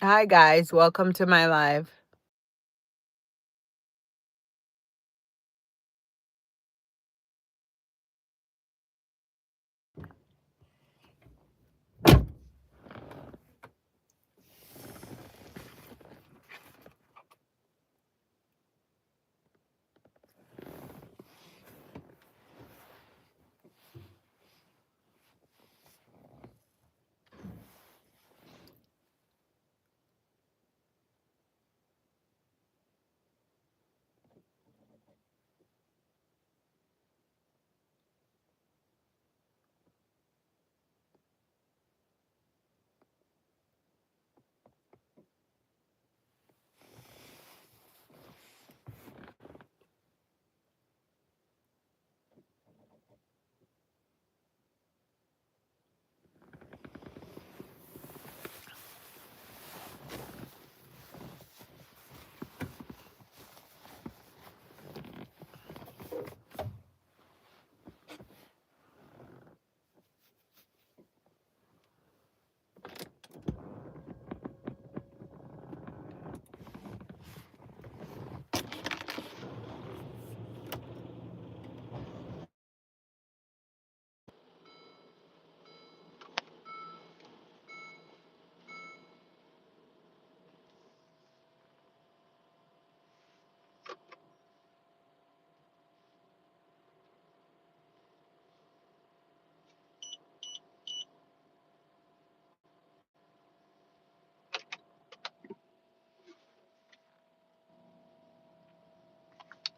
Hi, guys. Welcome to my live.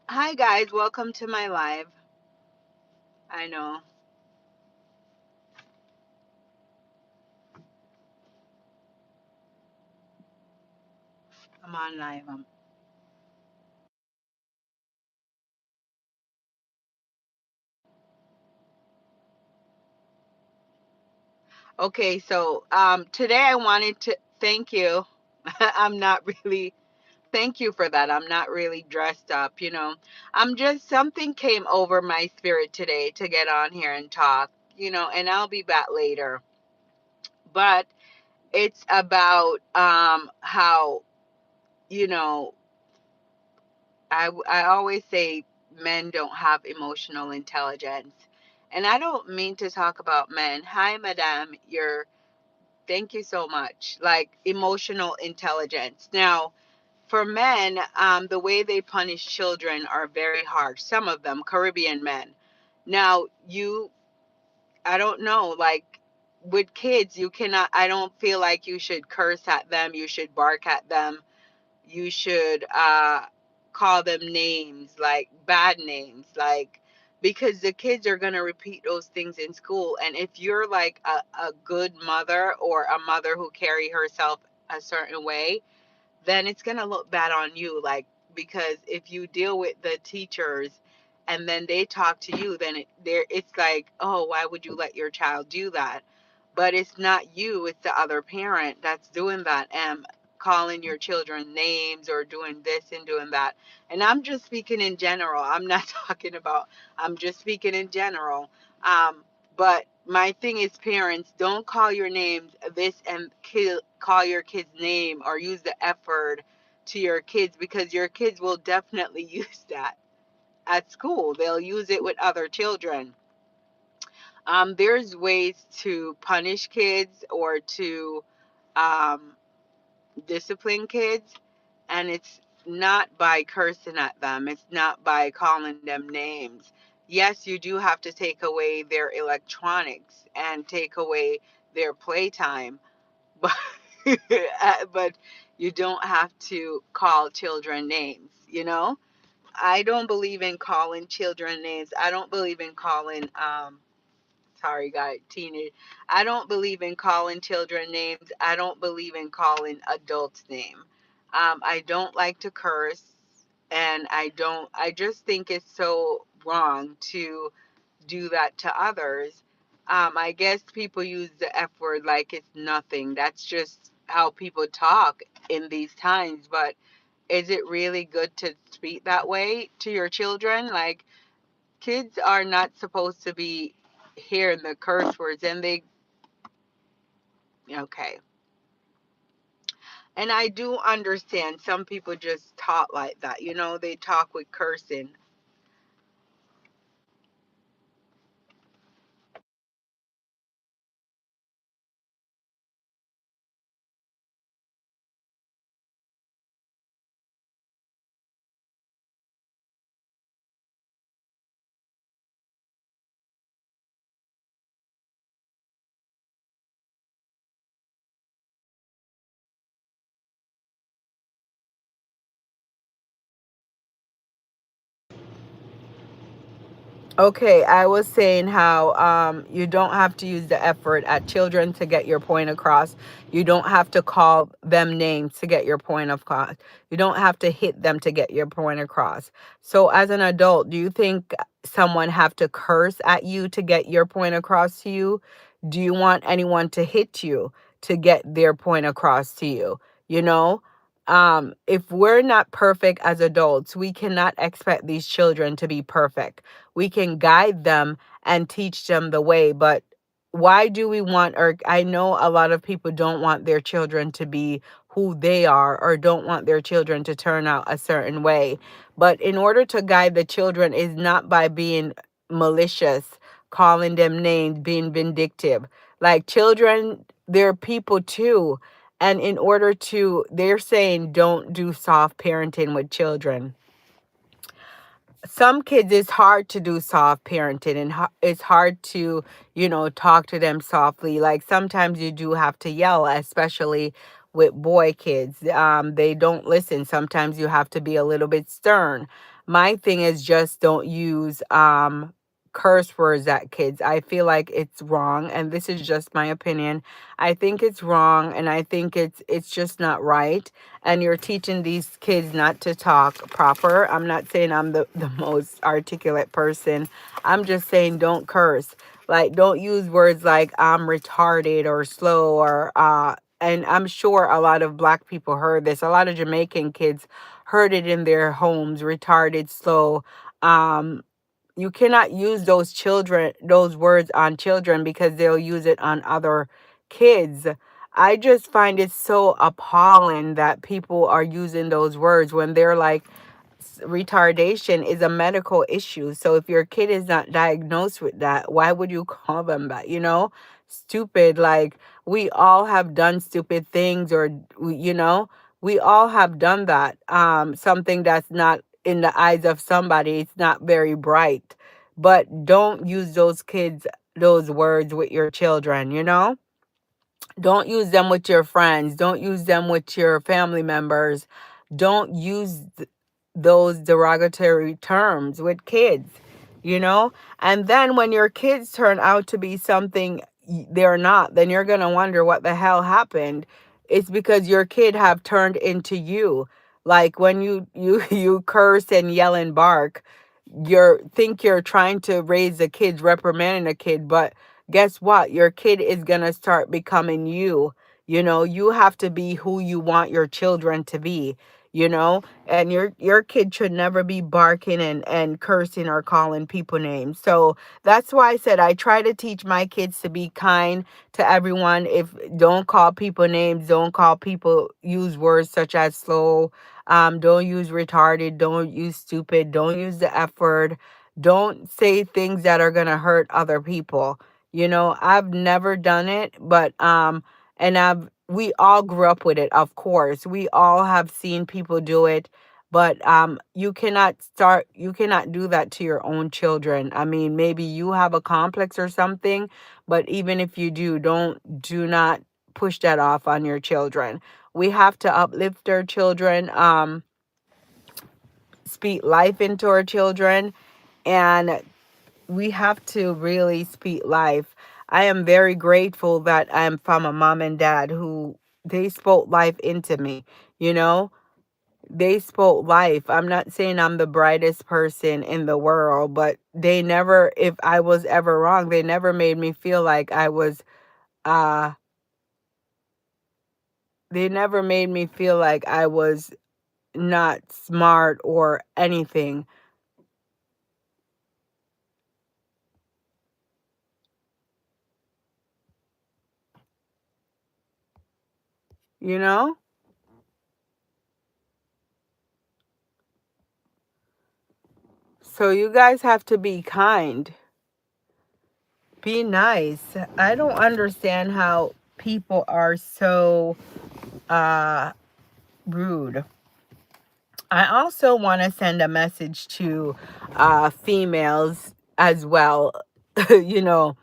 Hi, guys. Welcome to my live. I know I'm on live. Okay, so today I wanted to thank you. I'm not really, thank you for that. I'm not really dressed up. I'm just, something came over my spirit today to get on here and talk, and I'll be back later. But it's about how, you know, I always say men don't have emotional intelligence. And I don't mean to talk about men. Hi, madam. Thank you so much. Like emotional intelligence. Now, for men, the way they punish children are very harsh. Some of them, Caribbean men. Now, I don't know, like with kids, you cannot, I don't feel like you should curse at them. You should bark at them. You should call them names, like bad names, like, because the kids are going to repeat those things in school. And if you're like a good mother, or a mother who carry herself a certain way, then it's going to look bad on you. Like, because if you deal with the teachers and then they talk to you, then it's like, oh, why would you let your child do that? But it's not you, it's the other parent that's doing that, and calling your children names, or doing this and doing that. And I'm just speaking in general. I'm not talking about, I'm just speaking in general. But my thing is, parents, don't call your names this and call your kid's name, or use the F word to your kids, because your kids will definitely use that at school. They'll use it with other children. There's ways to punish kids, or to um, discipline kids, and it's not by cursing at them, it's not by calling them names. Yes, you do have to take away their electronics and take away their playtime, but but you don't have to call children names. I don't believe in calling children names. I don't believe in calling sorry, guy, teenage. I don't believe in calling children names. I don't believe in calling adults name. I don't like to curse, and I just think it's so wrong to do that to others. I guess people use the F word like it's nothing. That's just how people talk in these times. But is it really good to speak that way to your children? Like, kids are not supposed to be hearing the curse words, and they, okay. And I do understand some people just talk like that. They talk with cursing. Okay, I was saying how you don't have to use the effort at children to get your point across. You don't have to call them names to get your point across. You don't have to hit them to get your point across. So as an adult, do you think someone have to curse at you to get your point across to you? Do you want anyone to hit you to get their point across to you? You know? If we're not perfect as adults, we cannot expect these children to be perfect. We can guide them and teach them the way, but why do we want, or I know a lot of people don't want their children to be who they are, or don't want their children to turn out a certain way. But in order to guide the children is not by being malicious, calling them names, being vindictive. Like, children, they're people too. And in order to, they're saying don't do soft parenting with children. Some kids, it's hard to do soft parenting, and it's hard to, talk to them softly. Like, sometimes you do have to yell, especially with boy kids. They don't listen. Sometimes you have to be a little bit stern. My thing is, just don't use curse words at kids. I feel like it's wrong, and this is just my opinion. I think it's wrong, and I think it's just not right. And you're teaching these kids not to talk proper. I'm not saying I'm the most articulate person. I'm just saying don't curse. Like, don't use words like I'm retarded or slow, or and I'm sure a lot of black people heard this. A lot of Jamaican kids heard it in their homes, retarded, slow. Um you cannot use those words on children, because they'll use it on other kids. I just find it so appalling that people are using those words when they're like, retardation is a medical issue. So if your kid is not diagnosed with that, why would you call them that? Stupid. Like, we all have done stupid things, or we all have done that. Something that's not in the eyes of somebody, it's not very bright. But don't use those words with your children. Don't use them with your friends. Don't use them with your family members. Don't use those derogatory terms with kids, you know? And then when your kids turn out to be something they're not, then you're going to wonder what the hell happened. It's because your kid have turned into you. Like, when you curse and yell and bark, you're trying to raise a kid, reprimanding a kid, but guess what? Your kid is going to start becoming you. You have to be who you want your children to be, and your kid should never be barking and cursing or calling people names. So that's why I said I try to teach my kids to be kind to everyone. If don't call people names, don't call people, use words such as slow, don't use retarded, don't use stupid, don't use the F word, don't say things that are gonna hurt other people. I've never done it, but and we all grew up with it, of course. We all have seen people do it, but you cannot do that to your own children. I mean, maybe you have a complex or something, but even if you do not push that off on your children. We have to uplift our children, speak life into our children, and we have to really speak life. I am very grateful that I am from a mom and dad who, they spoke life into me, you know? They spoke life. I'm not saying I'm the brightest person in the world, but they never, if I was ever wrong, they never made me feel like uh they never made me feel like I was not smart or anything, you know? So you guys have to be kind. Be nice. I don't understand how people are so uh rude. I also want to send a message to females as well. You know,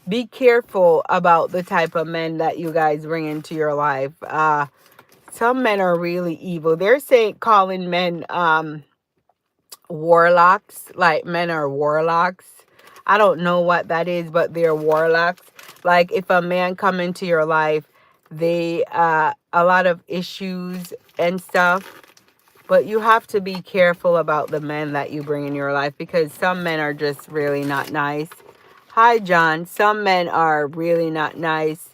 be careful about the type of men that you guys bring into your life. Some men are really evil. They're saying calling men warlocks, like men are warlocks. I don't know what that is, but they're warlocks. Like if a man come into your life, they a lot of issues and stuff, but you have to be careful about the men that you bring in your life, because some men are just really not nice. Hi, John. Some men are really not nice,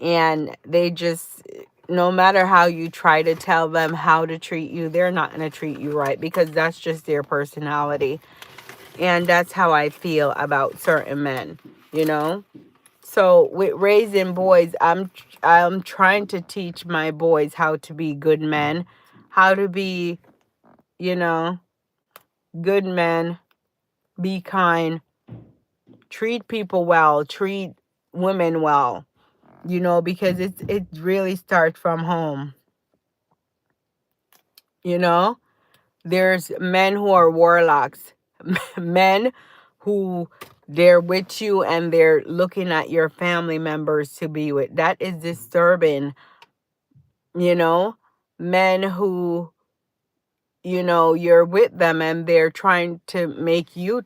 and they just, no matter how you try to tell them how to treat you, they're not going to treat you right, because that's just their personality. And that's how I feel about certain men, you know? So with raising boys, I'm trying to teach my boys how to be good men, how to be, you know, good men, be kind, treat people well, treat women well, you know, because it really starts from home, you know. There's men who are warlocks, men who they're with you and they're looking at your family members to be with. That is disturbing, you know. Men who, you know, you're with them and they're trying to make you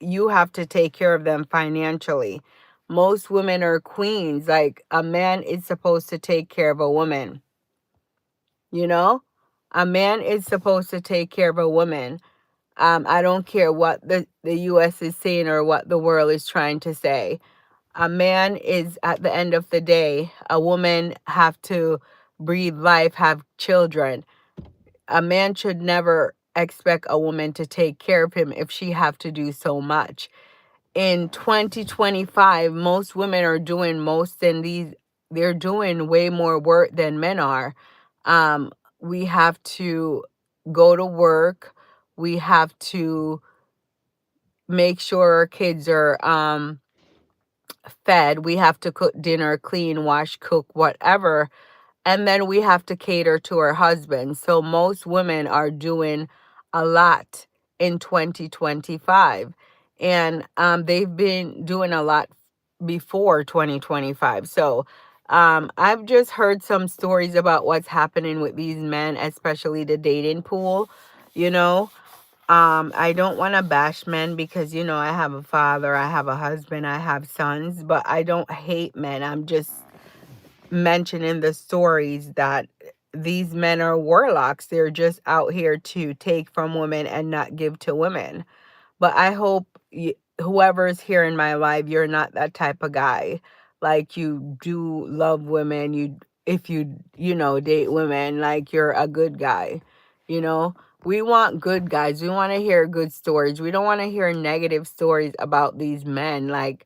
you have to take care of them financially. Most women are queens. Like a man is supposed to take care of a woman, you know? A man is supposed to take care of a woman. I don't care what the US is saying or what the world is trying to say. A man is, at the end of the day, a woman have to breathe life, have children. A man should never expect a woman to take care of him if she have to do so much. In 2025, most women are doing they're doing way more work than men are. We have to go to work. We have to make sure our kids are fed. We have to cook dinner, clean, wash, cook, whatever. And then we have to cater to our husbands. So most women are doing a lot in 2025. And they've been doing a lot before 2025. So I've just heard some stories about what's happening with these men, especially the dating pool, you know. I don't want to bash men because, you know, I have a father, I have a husband, I have sons, but I don't hate men. I'm just mentioning the stories that these men are warlocks. They're just out here to take from women and not give to women. But I hope whoever's here in my life, you're not that type of guy. Like you do love women. If you know, date women, like you're a good guy. You know, we want good guys. We want to hear good stories. We don't want to hear negative stories about these men. Like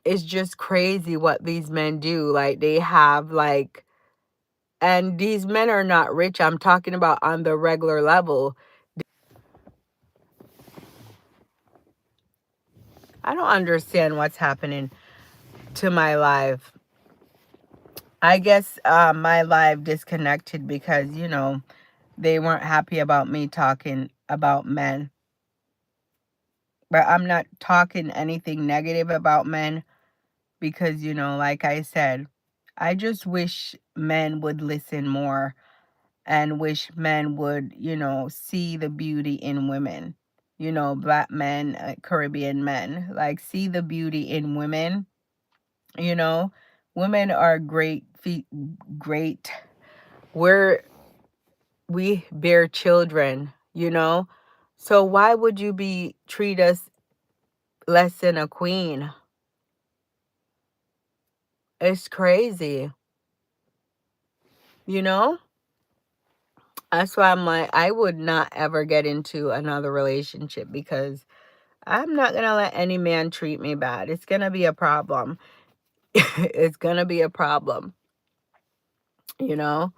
it's just crazy what these men do. Like they have like, and these men are not rich. I'm talking about on the regular level. I don't understand what's happening to my life. I guess my life disconnected because, you know, they weren't happy about me talking about men. But I'm not talking anything negative about men because, you know, like I said, I just wish men would listen more and wish men would, you know, see the beauty in women. You know, black men, Caribbean men, like see the beauty in women. You know, women are great. We're we bear children, you know. So why would you be treat us less than a queen? It's crazy, you know. That's why I'm like, I would not ever get into another relationship because I'm not gonna let any man treat me bad. It's gonna be a problem. It's gonna be a problem, you know.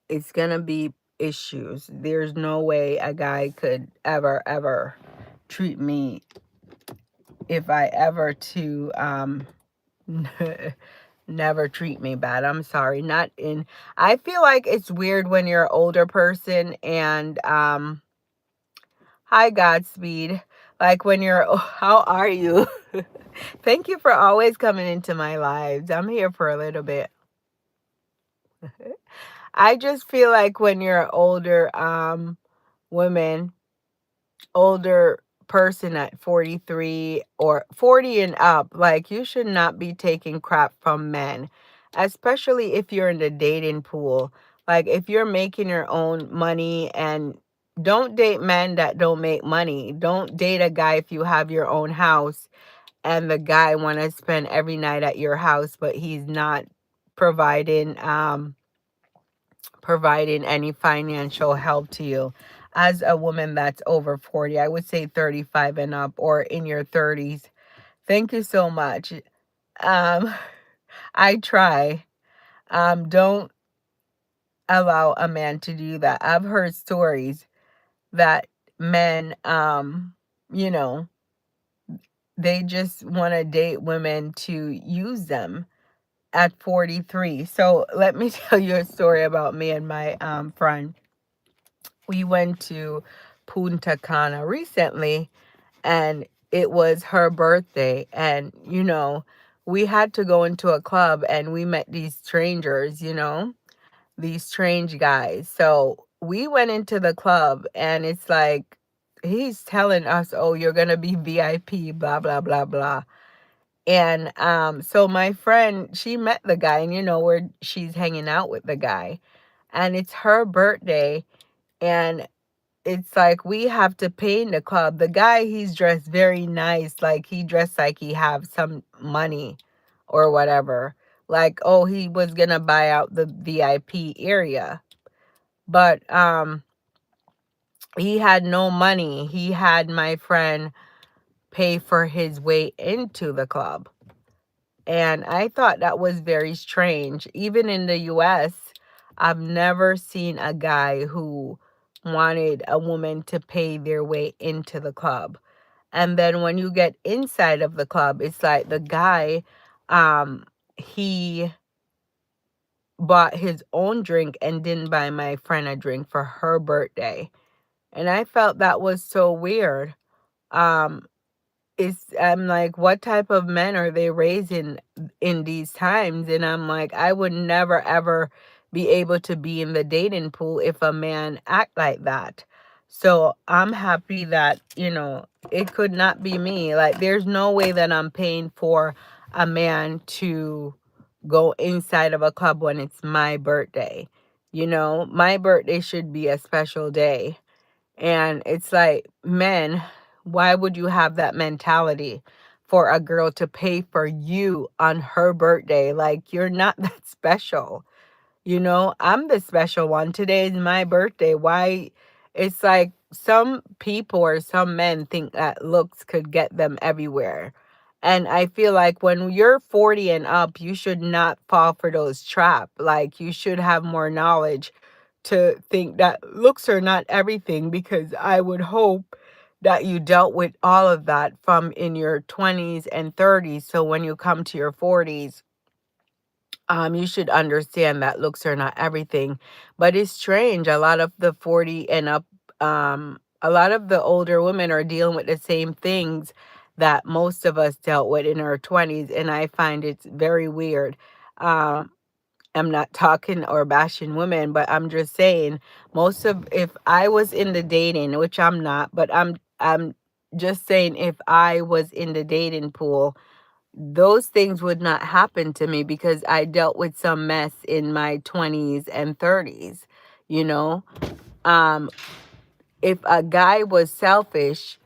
It's gonna be. issues. There's no way a guy could ever treat me, if I ever to never treat me bad. I'm sorry. Not in I feel like it's weird when you're an older person and hi Godspeed. Like when you're how are you? Thank you for always coming into my lives. I'm here for a little bit. I just feel like when you're an older woman, older person at 43 or 40 and up, like you should not be taking crap from men, especially if you're in the dating pool. Like if you're making your own money, and don't date men that don't make money. Don't date a guy if you have your own house and the guy want to spend every night at your house, but he's not providing providing any financial help to you. As a woman that's over 40, I would say 35 and up, or in your 30s. Thank you so much. Um, I try. Don't allow a man to do that. I've heard stories that men, you know, they just want to date women to use them at 43. So let me tell you a story about me and my friend. We went to Punta Cana recently, and it was her birthday. And, we had to go into a club and we met these strangers, these strange guys. So we went into the club and it's like, he's telling us, oh, you're going to be VIP, blah, blah, blah, blah. And so my friend, she met the guy, and where she's hanging out with the guy. And it's her birthday. And it's like we have to pay in the club. The guy, he's dressed very nice. Like he dressed like he have some money or whatever. Like, oh, he was gonna buy out the VIP area. But he had no money. He had my friend pay for his way into the club. And I thought that was very strange. Even in the US, I've never seen a guy who wanted a woman to pay their way into the club. And then when you get inside of the club, it's like the guy, he bought his own drink and didn't buy my friend a drink for her birthday. And I felt that was so weird. Um, I'm like, what type of men are they raising in these times? And I'm like, I would never ever be able to be in the dating pool if a man act like that. So I'm happy that, it could not be me. Like there's no way that I'm paying for a man to go inside of a club when it's my birthday. My birthday should be a special day. And it's like, men, why would you have that mentality for a girl to pay for you on her birthday? Like, you're not that special. I'm the special one. Today is my birthday. Why? It's like some people or some men think that looks could get them everywhere. And I feel like when you're 40 and up, you should not fall for those traps. Like you should have more knowledge to think that looks are not everything, because I would hope that you dealt with all of that from in your 20s and 30s. So when you come to your 40s, you should understand that looks are not everything. But it's strange. A lot of the 40 and up, a lot of the older women are dealing with the same things that most of us dealt with in our 20s. And I find it's very weird. Um, I'm not talking or bashing women, but I'm just saying if I was in the dating, which I'm not, but I'm just saying if I was in the dating pool, those things would not happen to me because I dealt with some mess in my 20s and 30s, you know? Um, if a guy was selfish,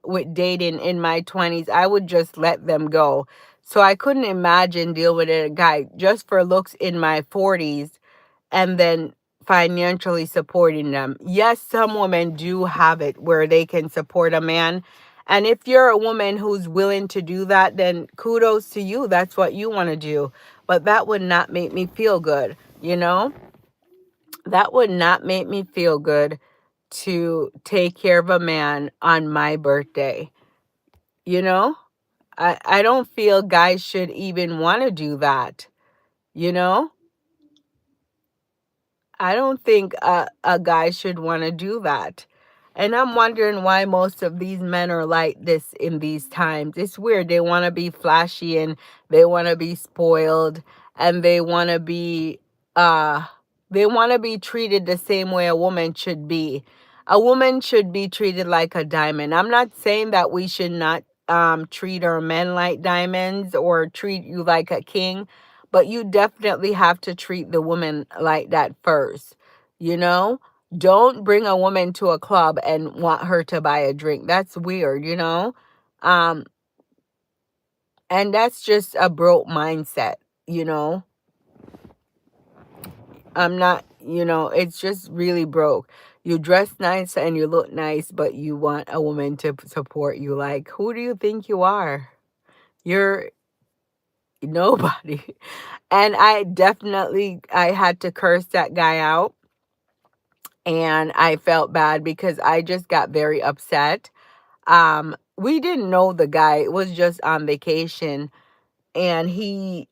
with dating in my 20s, I would just let them go. So I couldn't imagine dealing with a guy just for looks in my 40s and then financially supporting them. Yes, some women do have it where they can support a man. And if you're a woman who's willing to do that, then kudos to you. That's what you want to do. But that would not make me feel good, you know? That would not make me feel good to take care of a man on my birthday, you know? I don't feel guys should even want to do that, you know? I don't think a guy should want to do that. And I'm wondering why most of these men are like this in these times. It's weird. They want to be flashy and they want to be spoiled and uh they want to be treated the same way a woman should be. A woman should be treated like a diamond. I'm not saying that we should not treat our men like diamonds or treat you like a king, but you definitely have to treat the woman like that first, you know? Don't bring a woman to a club and want her to buy a drink. That's weird, you know? Um, and that's just a broke mindset, you know? I'm not, it's just really broke. You dress nice and you look nice, but you want a woman to support you. Like, who do you think you are? You're nobody. And I had to curse that guy out. And I felt bad because I just got very upset. We didn't know the guy. It was just on vacation, and he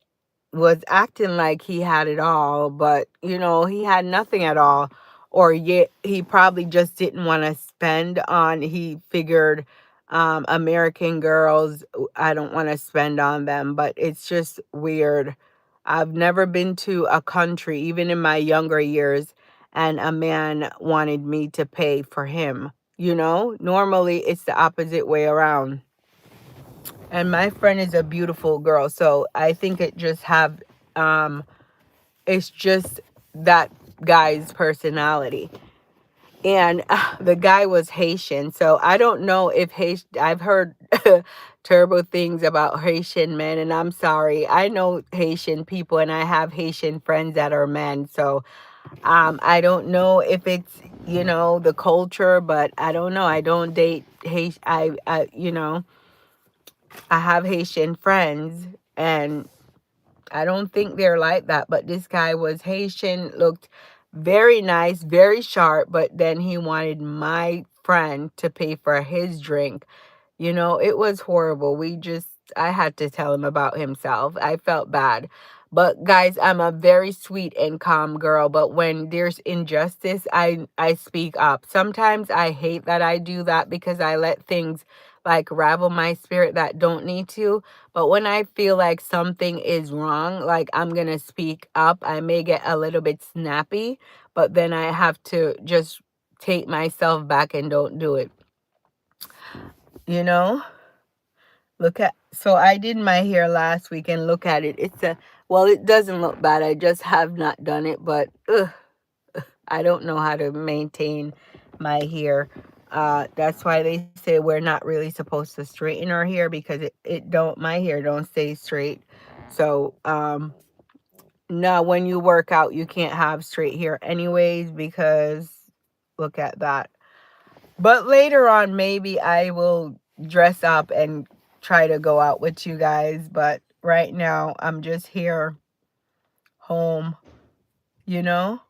was acting like he had it all, but he had nothing at all. Or yet he probably just didn't want to spend on, he figured, American girls, I don't want to spend on them, but it's just weird. I've never been to a country, even in my younger years, and a man wanted me to pay for him. Normally it's the opposite way around. And my friend is a beautiful girl, so I think um it's just that guy's personality. And the guy was Haitian, so I don't know if Haitian. I've heard terrible things about Haitian men, and I'm sorry. I know Haitian people, and I have Haitian friends that are men. So I don't know if it's the culture, but I don't know. I don't date Haitian. I have Haitian friends, and I don't think they're like that. But this guy was Haitian, looked very nice, very sharp, but then he wanted my friend to pay for his drink. It was horrible. I had to tell him about himself. I felt bad. But guys, I'm a very sweet and calm girl, but when there's injustice, I speak up. Sometimes I hate that I do that because I let things like ravel my spirit that don't need to. But when I feel like something is wrong, like I'm going to speak up, I may get a little bit snappy, but then I have to just take myself back and don't do it. You know? So I did my hair last week and look at it. Well, it doesn't look bad. I just have not done it, but I don't know how to maintain my hair. That's why they say we're not really supposed to straighten our hair because my hair don't stay straight. So, no, when you work out, you can't have straight hair anyways because look at that. But later on, maybe I will dress up and try to go out with you guys. But right now, I'm just here, home, you know?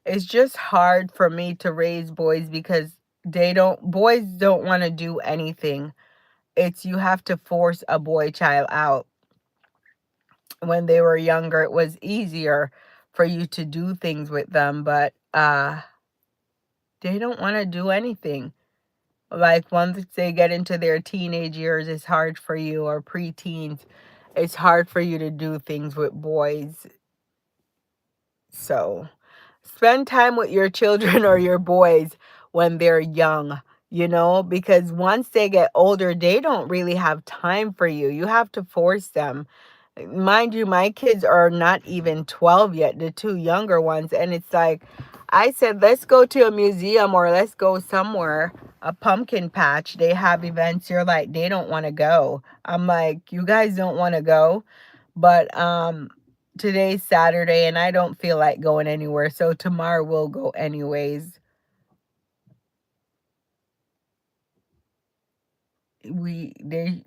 It's just hard for me to raise boys because boys don't want to do anything. You have to force a boy child out. When they were younger, it was easier for you to do things with them, but they don't want to do anything. Like once they get into their teenage years, it's hard for you, or preteens, it's hard for you to do things with boys. So spend time with your children or your boys when they're young, because once they get older, they don't really have time for you. You have to force them. Mind you, my kids are not even 12 yet, the two younger ones. And it's like, I said, let's go to a museum or let's go somewhere. a pumpkin patch. They have events. You're like, they don't want to go. I'm like, you guys don't want to go. But today's Saturday and I don't feel like going anywhere. So tomorrow we'll go anyways. They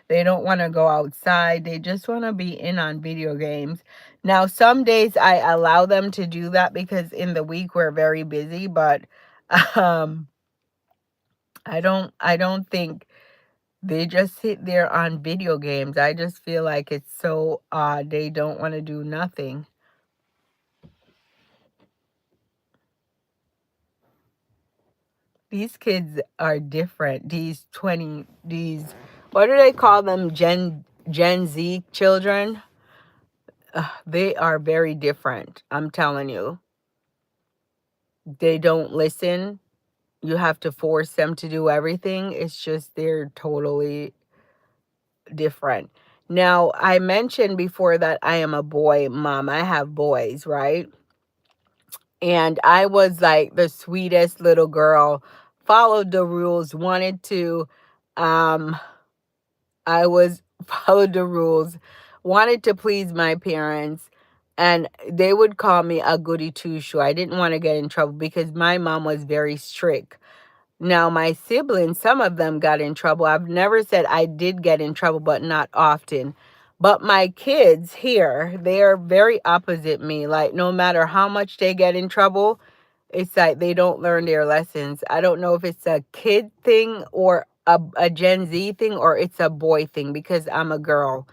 they don't want to go outside. They just want to be in on video games. Now, some days I allow them to do that because in the week we're very busy, but um I don't think they just sit there on video games. I just feel like it's so odd. They don't want to do nothing. These kids are different. These what do they call them? Gen Z children. They are very different. I'm telling you. They don't listen. You have to force them to do everything. It's just they're totally different. Now, I mentioned before that I am a boy mom. I have boys, right? And I was like the sweetest little girl, followed the rules, wanted to um I was followed the rules, wanted to please my parents, and they would call me a goody two shoe. I didn't want to get in trouble because my mom was very strict. Now, my siblings, some of them got in trouble. I've never said I did get in trouble, but not often. But my kids here, they are very opposite me. Like, no matter how much they get in trouble, it's like they don't learn their lessons. I don't know if it's a kid thing or a Gen Z thing or it's a boy thing because I'm a girl.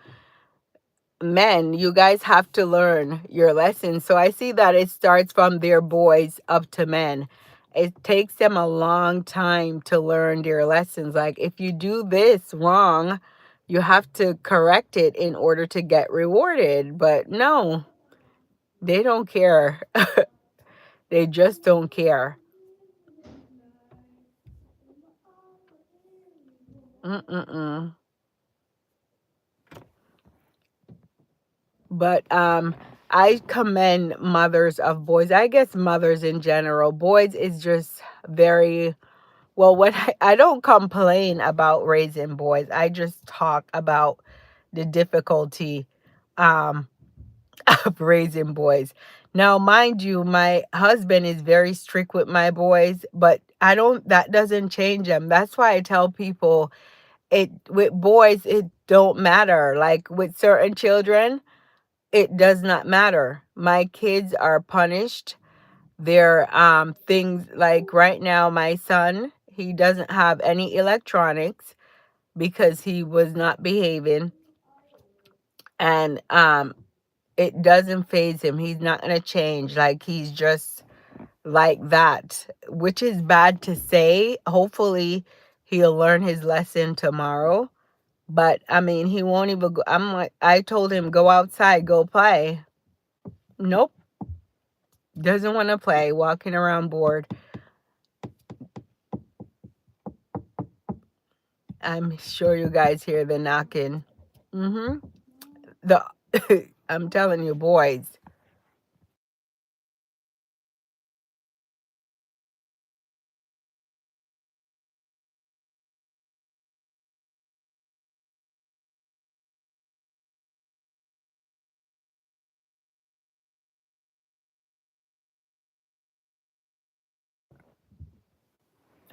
Men, you guys have to learn your lessons. So I see that it starts from their boys up to men. It takes them a long time to learn their lessons. Like if you do this wrong, you have to correct it in order to get rewarded. But no, they don't care. They just don't care. Mm-mm-mm. But I commend mothers of boys. I guess mothers in general. Boys is just very well, what I don't complain about raising boys. I just talk about the difficulty um of raising boys. Now, mind you, my husband is very strict with my boys, but I don't that doesn't change them. That's why I tell people it with boys it don't matter. Like with certain children, it does not matter. My kids are punished. They're things like right now my son, he doesn't have any electronics because he was not behaving and it doesn't phase him. He's not going to change. Like he's just like that, which is bad to say. Hopefully he'll learn his lesson tomorrow. But I mean, he won't even go. I'm like, I told him, go outside, go play. Nope. Doesn't want to play, walking around bored. I'm sure you guys hear the knocking. Mm-hmm. The I'm telling you, boys.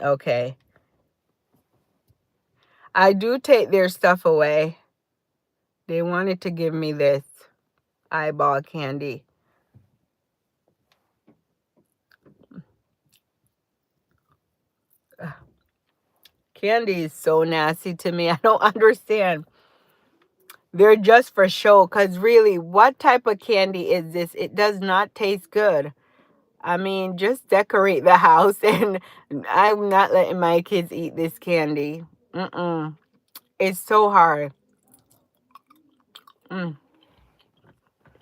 Okay. I do take their stuff away. They wanted to give me this eyeball candy. Ugh, candy is so nasty to me. I don't understand. They're just for show. Because really, what type of candy is this? It does not taste good. I mean, just decorate the house. And I'm not letting my kids eat this candy. Mm-mm. It's so hard. Mm,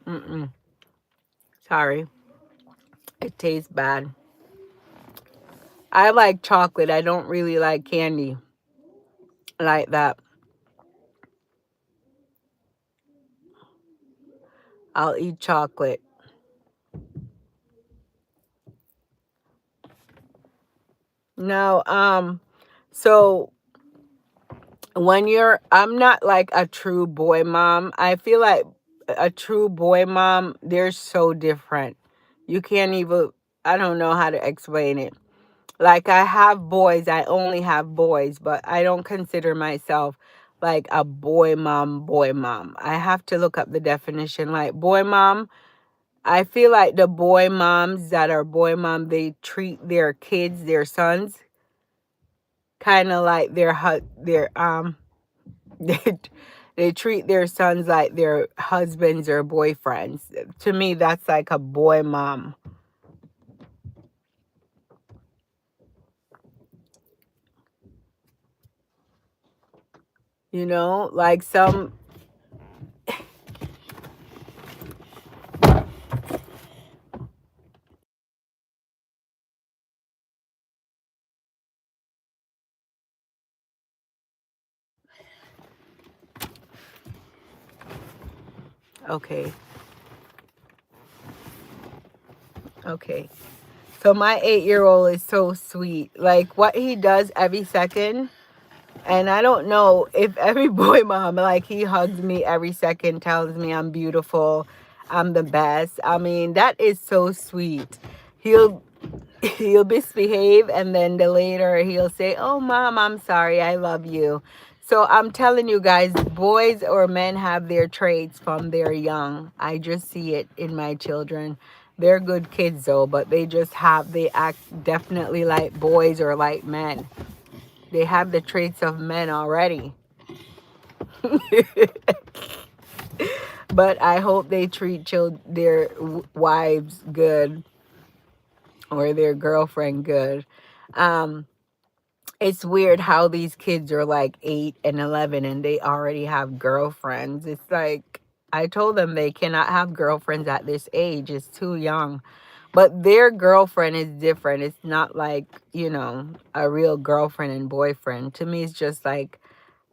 mm-mm. Sorry. It tastes bad. I like chocolate. I don't really like candy like that. I'll eat chocolate. Now, so I'm not like a true boy mom. I feel like a true boy mom, they're so different. You can't even, I don't know how to explain it. Like I have boys, I only have boys, but I don't consider myself like a boy mom, boy mom. I have to look up the definition. Like boy mom, I feel like the boy moms that are boy mom, they treat their kids, their sons, kind of like their they, they treat their sons like their husbands or boyfriends. To me, that's like a boy mom. You know, like some. Okay, okay. So my 8-year-old is so sweet. Like what he does every second. And I don't know if every boy mom, like he hugs me every second, tells me I'm beautiful, I'm the best. I mean, that is so sweet. He'll he'll misbehave and then the later he'll say, "Oh mom, I'm sorry, I love you." So I'm telling you guys, boys or men have their traits from their young. I just see it in my children. They're good kids though, but they act definitely like boys or like men. They have the traits of men already. But I hope they treat their wives good or their girlfriend good. Um, it's weird how these kids are like 8 and 11 and they already have girlfriends. It's like I told them they cannot have girlfriends at this age. It's too young. But their girlfriend is different. It's not like, a real girlfriend and boyfriend. To me, it's just like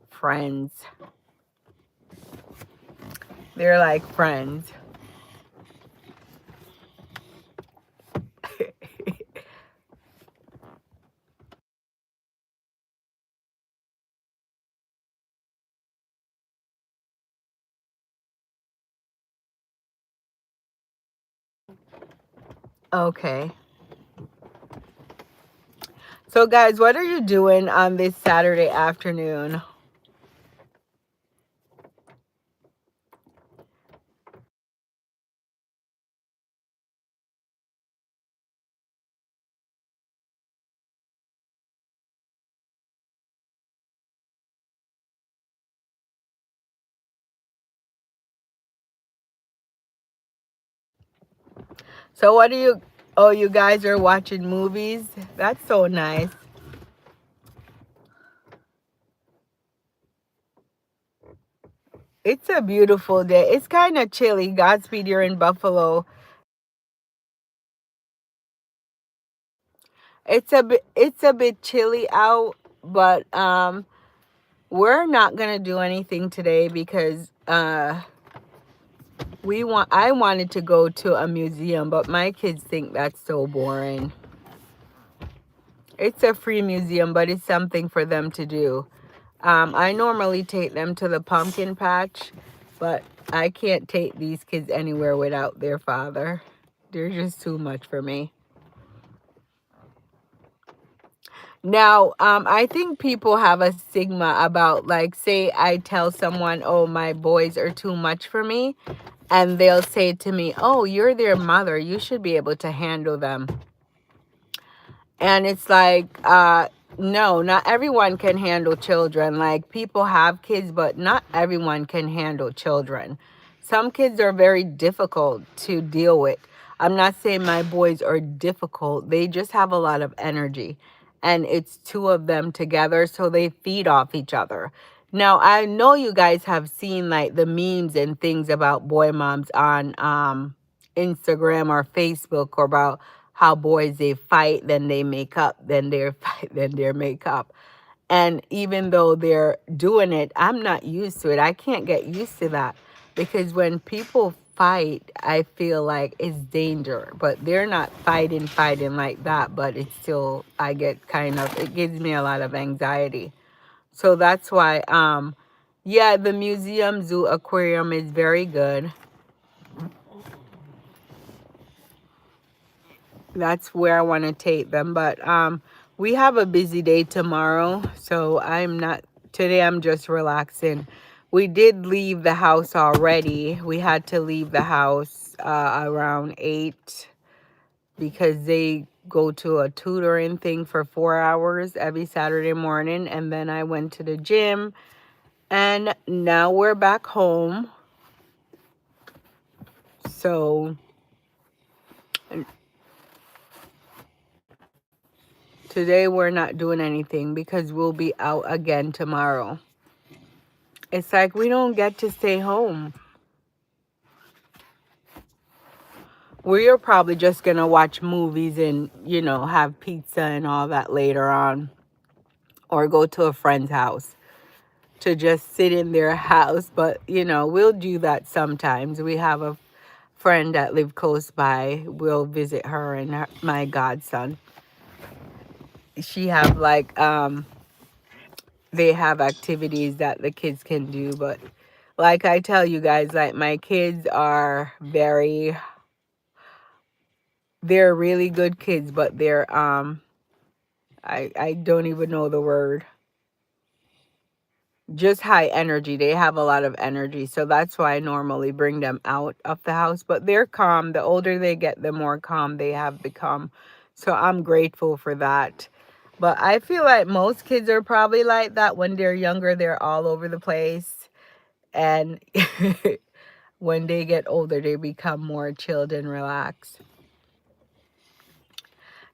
friends. They're like friends. Okay. So, guys, what are you doing on this Saturday afternoon? So, what are you? Oh, you guys are watching movies? That's so nice. It's a beautiful day. It's kind of chilly. Godspeed, you're in Buffalo. It's a bit chilly out, but we're not gonna do anything today because I wanted to go to a museum, but my kids think that's so boring. It's a free museum, but it's something for them to do. I normally take them to the pumpkin patch, but I can't take these kids anywhere without their father. They're just too much for me. Now, I think people have a stigma about, like, say I tell someone, oh, my boys are too much for me, and they'll say to me, oh, you're their mother. You should be able to handle them. And it's like, no, not everyone can handle children. Like, people have kids, but not everyone can handle children. Some kids are very difficult to deal with. I'm not saying my boys are difficult. They just have a lot of energy. And it's two of them together, so they feed off each other. Now, I know you guys have seen like the memes and things about boy moms on Instagram or Facebook, or about how boys, they fight, then they make up, then they fight, then they make up. And even though they're doing it, I'm not used to it. I can't get used to that, because when people fight, I feel like it's danger. But they're not fighting like that. But it's still, I get kind of, it gives me a lot of anxiety. So that's why, yeah, the museum, zoo, aquarium is very good. That's where I want to take them. But we have a busy day tomorrow, so I'm not, today I'm just relaxing. We did leave the house already. We had to leave the house around 8 because they go to a tutoring thing for 4 hours every Saturday morning. And then I went to the gym, and now we're back home. So today we're not doing anything because we'll be out again tomorrow. It's like we don't get to stay home. We're probably just going to watch movies and, have pizza and all that later on. Or go to a friend's house to just sit in their house. But, we'll do that sometimes. We have a friend that lives close by. We'll visit her and my godson. She have they have activities that the kids can do. But like I tell you guys, like my kids are they're really good kids, but they're I don't even know the word. Just high energy. They have a lot of energy. So that's why I normally bring them out of the house. But they're calm. The older they get, the more calm they have become. So I'm grateful for that. But I feel like most kids are probably like that. When they're younger, they're all over the place. And when they get older, they become more chilled and relaxed.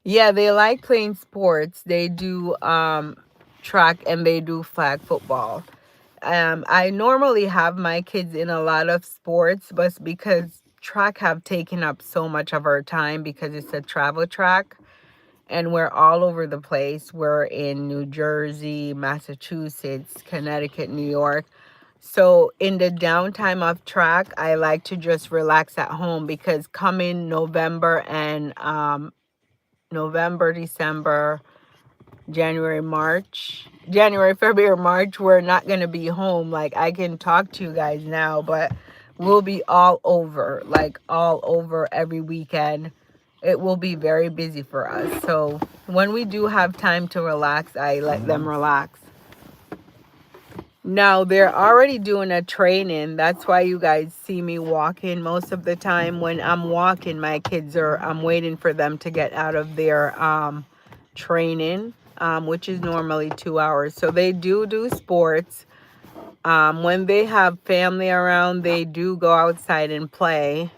Yeah, they like playing sports. They do track and they do flag football. I normally have my kids in a lot of sports, but because track have taken up so much of our time because it's a travel track and we're all over the place. We're in New Jersey, Massachusetts, Connecticut, New York. So in the downtime of track, I like to just relax at home because coming November, December, January, February, March, we're not going to be home. Like, I can talk to you guys now, but we'll be all over, like all over every weekend. It will be very busy for us. So when we do have time to relax, I let them relax. Now they're already doing a training. That's why you guys see me walking most of the time. When I'm walking, I'm waiting for them to get out of their training, which is normally 2 hours. So they do sports. When they have family around, they do go outside and play.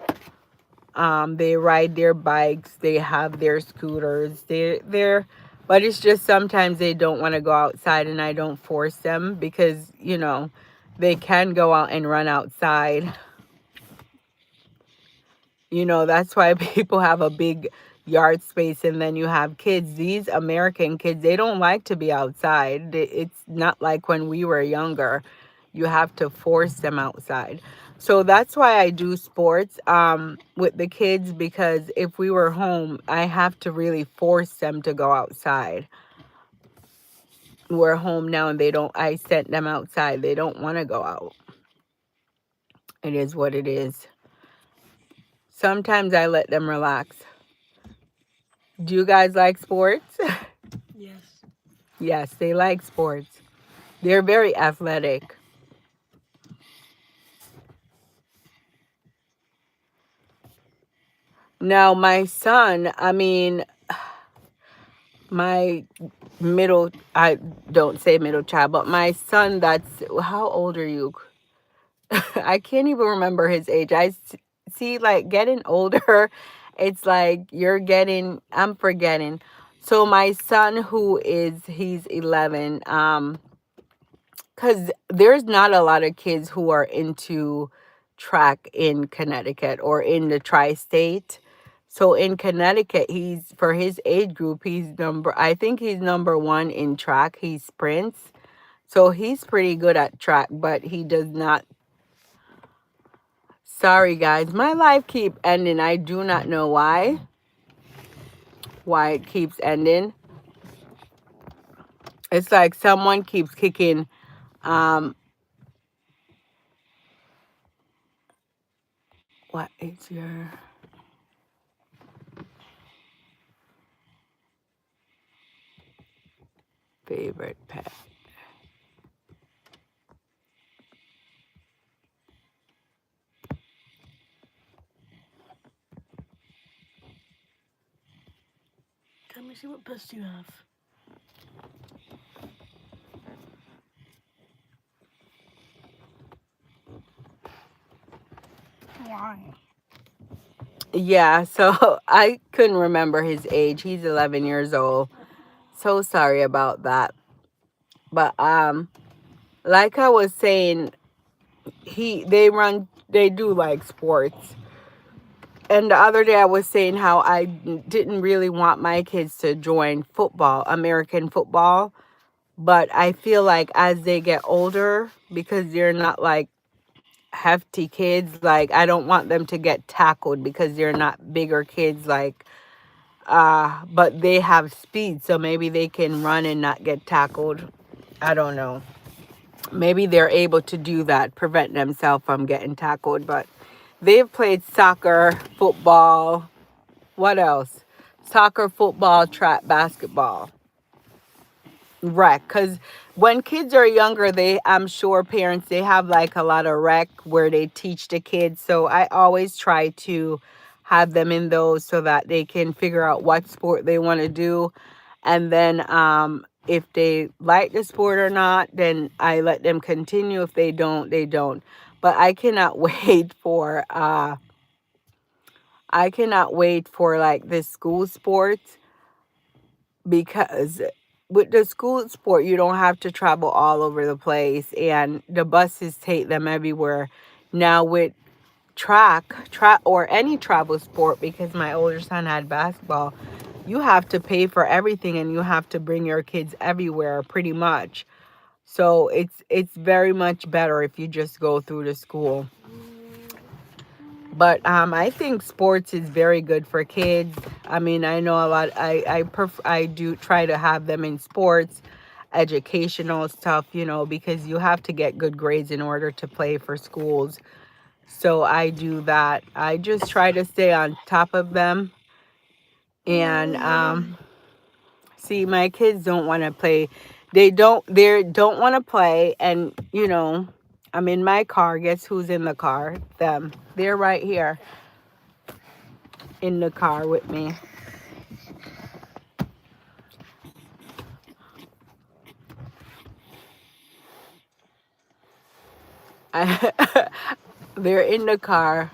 They ride their bikes, they have their scooters, but it's just sometimes they don't want to go outside and I don't force them because, they can go out and run outside. That's why people have a big yard space and then you have kids. These American kids, they don't like to be outside. It's not like when we were younger. You have to force them outside. So that's why I do sports with the kids, because if we were home, I have to really force them to go outside. We're home now and I sent them outside. They don't want to go out. It is what it is. Sometimes I let them relax. Do you guys like sports? Yes. Yes, they like sports. They're very athletic. Now, my son, my I don't say middle child, but my son, how old are you? I can't even remember his age. See, like getting older, it's like I'm forgetting. So my son, he's 11, because there's not a lot of kids who are into track in Connecticut or in the tri-state. So in Connecticut, for his age group, I think he's number one in track. He sprints. So he's pretty good at track, but he does not. Sorry, guys. My life keep ending. I do not know why. Why it keeps ending. It's like someone keeps kicking. Um, what is your favorite pet? Let me see what pets you have. Why? Yeah, so I couldn't remember his age. He's 11 years old. So sorry about that. But like I was saying, they do like sports. And the other day I was saying how I didn't really want my kids to join football, American football, but I feel like as they get older, because they're not like hefty kids, like I don't want them to get tackled because they're not bigger kids like but they have speed, so maybe they can run and not get tackled. I don't know. Maybe they're able to do that, prevent themselves from getting tackled, but they've played soccer, football, what else? Soccer, football, track, basketball. Rec, because when kids are younger, I'm sure parents, they have like a lot of rec where they teach the kids. So I always try to have them in those so that they can figure out what sport they want to do. And then if they like the sport or not, then I let them continue. If they don't, they don't. But I cannot wait for like the school sports, because with the school sport you don't have to travel all over the place and the buses take them everywhere. Now with track or any travel sport, because my older son had basketball, you have to pay for everything and you have to bring your kids everywhere pretty much. So it's very much better if you just go through the school. But I think sports is very good for kids. I mean, I know a lot. I do try to have them in sports, educational stuff, because you have to get good grades in order to play for schools. So I do that. I just try to stay on top of them. And see, my kids don't want to play. They don't want to play. And I'm in my car. Guess who's in the car? Them. They're right here in the car with me. They're in the car,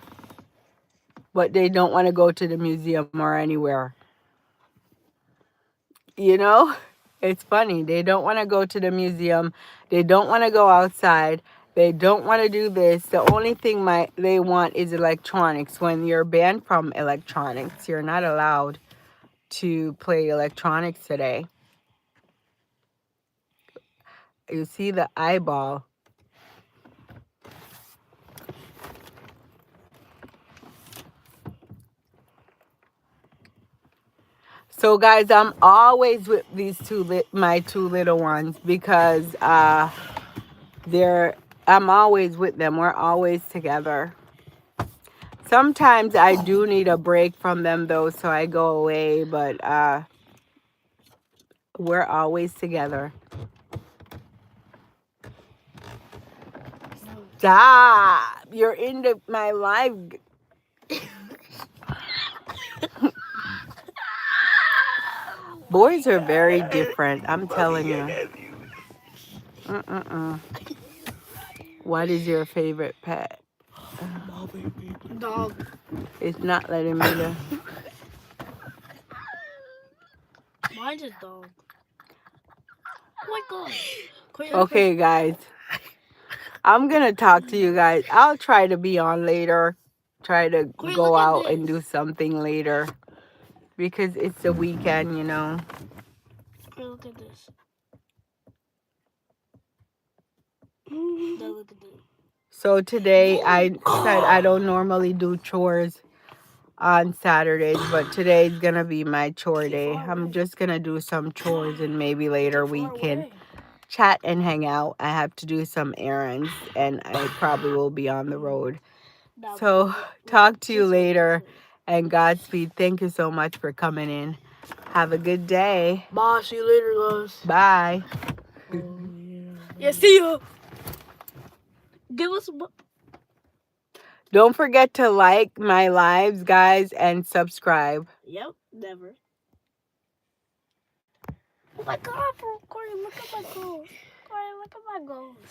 but they don't want to go to the museum or anywhere. You know, it's funny. They don't want to go to the museum. They don't want to go outside. They don't want to do this. The only thing they want is electronics. When you're banned from electronics, you're not allowed to play electronics today. You see the eyeball. So guys, I'm always with these my two little ones, because I'm always with them. We're always together. Sometimes I do need a break from them though, so I go away, but we're always together. Stop! You're into my life. Boys are very different, I'm telling you. What is your favorite pet? Dog. It's not letting me know. Mine's a dog. Oh my god. Okay, guys. I'm gonna talk to you guys. I'll try to be on later. Try to go out and do something later. Because it's the weekend, Look at this. Now look at this. So today I said I don't normally do chores on Saturdays, but today's gonna be my chore day. I'm just gonna do some chores and maybe later we can chat and hang out. I have to do some errands and I probably will be on the road. So talk to you later and Godspeed. Thank you so much for coming in. Have a good day. Bye. See you later, guys. Bye. Oh, yeah. Yeah, see you. Give us. Don't forget to like my lives, guys, and subscribe. Yep, never. Oh my god, Corey, look at my goals. Corey, look at my goals.